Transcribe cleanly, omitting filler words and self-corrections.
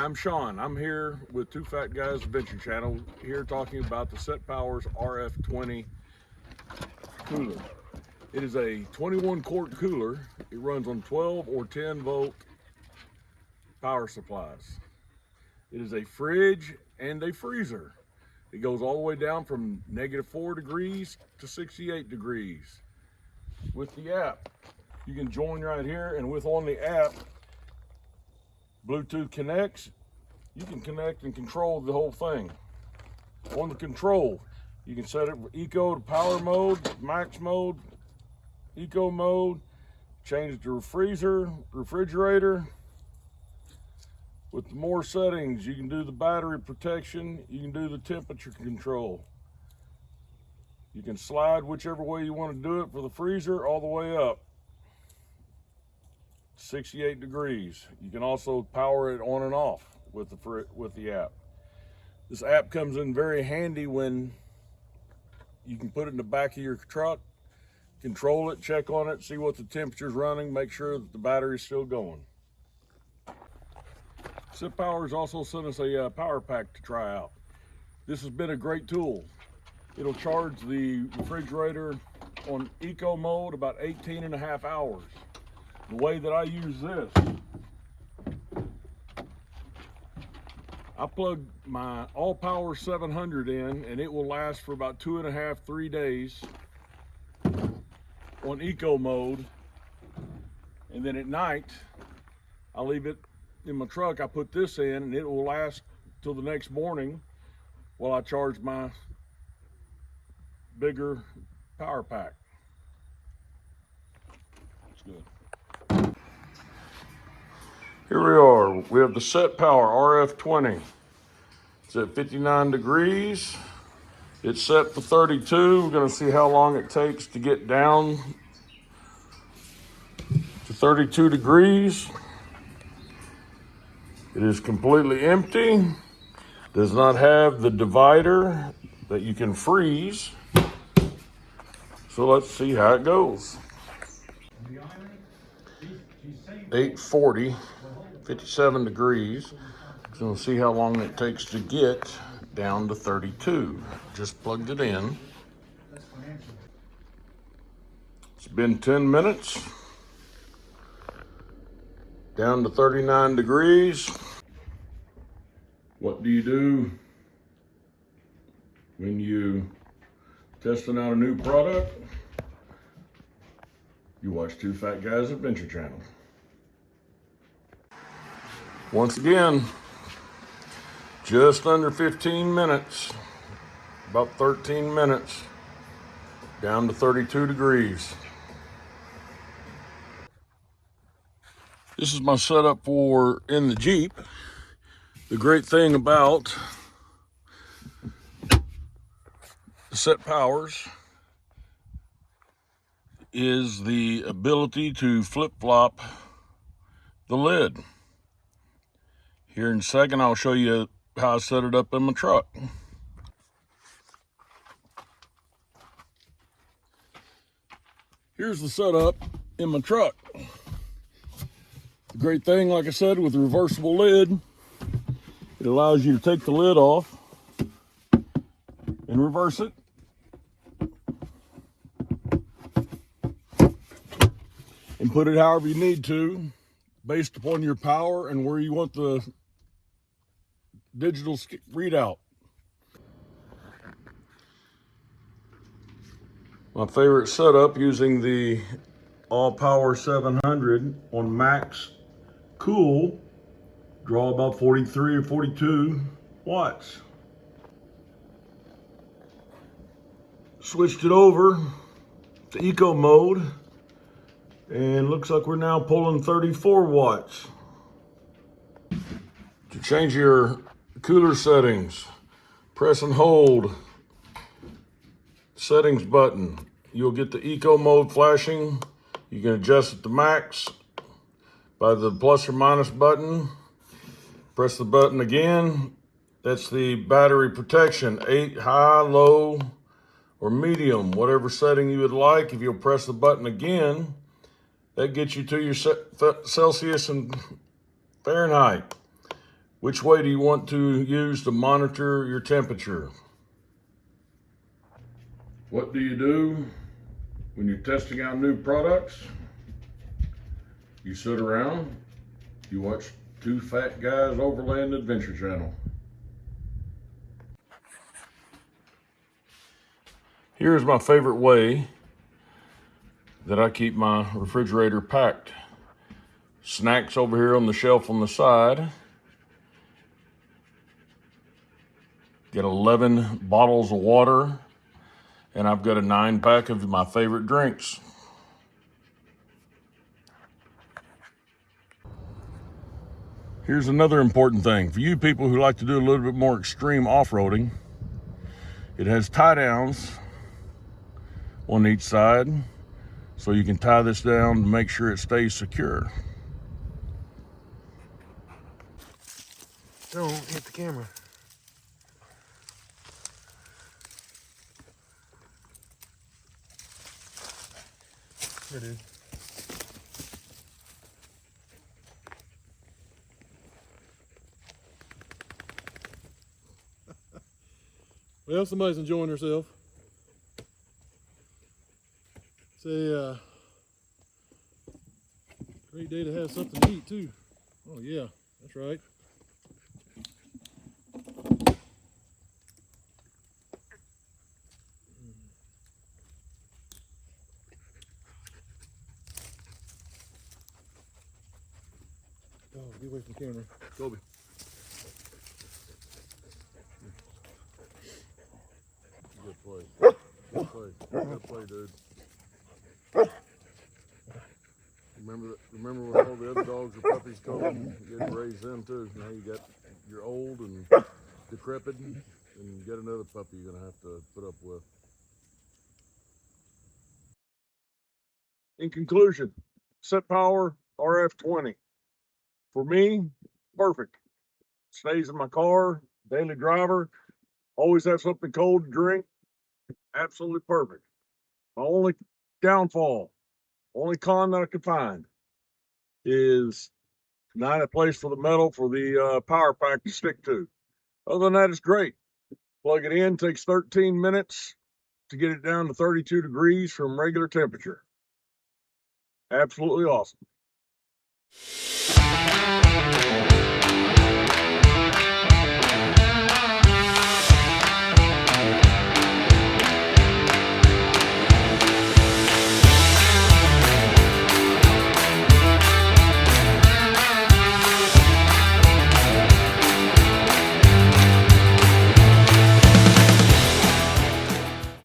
I'm Sean. I'm here with Two Fat Guys Adventure Channel, here talking about the Setpower FS20 cooler. It is a 21 quart cooler. It runs on 12 or 10 volt power supplies. It is a fridge and a freezer. It goes all the way down from -4 degrees to 68 degrees. With the app, you can join right here, and on the app, Bluetooth connects. You can connect and control the whole thing. On the control, you can set it from eco to power mode, max mode, eco mode, change it to refrigerator. With more settings, you can do the battery protection, you can do the temperature control. You can slide whichever way you want to do it for the freezer all the way up. 68 degrees. You can also power it on and off with the app. This app comes in very handy when you can put it in the back of your truck, control it, check on it, see what the temperature's running, make sure that the battery's still going. Setpower's also sent us a power pack to try out. This has been a great tool. It'll charge the refrigerator on eco mode about 18.5 hours. The way that I use this, I plug my All Power 700 in, and it will last for about 2.5 to 3 days on eco mode. And then at night, I leave it in my truck. I put this in, and it will last till the next morning while I charge my bigger power pack. It's good. Here we are. We have the Setpower FS20. It's at 59 degrees. It's set for 32. We're going to see how long it takes to get down to 32 degrees. It is completely empty. Does not have the divider that you can freeze. So let's see how it goes. 840, 57 degrees. So we'll see how long it takes to get down to 32. Just plugged it in. It's been 10 minutes. Down to 39 degrees. What do you do when you testing out a new product? You watch Two Fat Guys Adventure Channel. Once again, just under 15 minutes, about 13 minutes, down to 32 degrees. This is my setup for in the Jeep. The great thing about the Setpowers is the ability to flip-flop the lid. Here in a second, I'll show you how I set it up in my truck. Here's the setup in my truck. The great thing, like I said, with the reversible lid, it allows you to take the lid off and reverse it. And put it however you need to, based upon your power and where you want the digital readout. My favorite setup, using the All Power 700 on max cool, draw about 43 or 42 watts. Switched it over to eco mode, and looks like we're now pulling 34 watts. To change your cooler settings, press and hold settings button. You'll get the eco mode flashing. You can adjust it to max by the plus or minus button. Press the button again. That's the battery protection, 8, high, low, or medium, whatever setting you would like. If you'll press the button again, that gets you to your Celsius and Fahrenheit. Which way do you want to use to monitor your temperature? What do you do when you're testing out new products? You sit around, you watch two fat guys Overland Adventure Channel. Here's my favorite way that I keep my refrigerator packed. Snacks over here on the shelf on the side. Got 11 bottles of water, and I've got a 9-pack of my favorite drinks. Here's another important thing. For you people who like to do a little bit more extreme off-roading, it has tie downs on each side, so you can tie this down to make sure it stays secure. Don't hit the camera. There it is. Well, somebody's enjoying herself. It's a great day to have something to eat too. Oh yeah, that's right. Oh, get away from the camera. Kobe. Good play. Good play. Good play, dude. Remember when all the other dogs or puppies come, you had to raise them too. Now you got, you're old and decrepit, and you got another puppy you're gonna have to put up with. In conclusion, Setpower RF20. For me, perfect. Stays in my car, daily driver, always have something cold to drink. Absolutely perfect. My only downfall, only con that I could find is not a place for the metal for the power pack to stick to. Other than that, it's great. Plug it in, takes 13 minutes to get it down to 32 degrees from regular temperature. Absolutely awesome.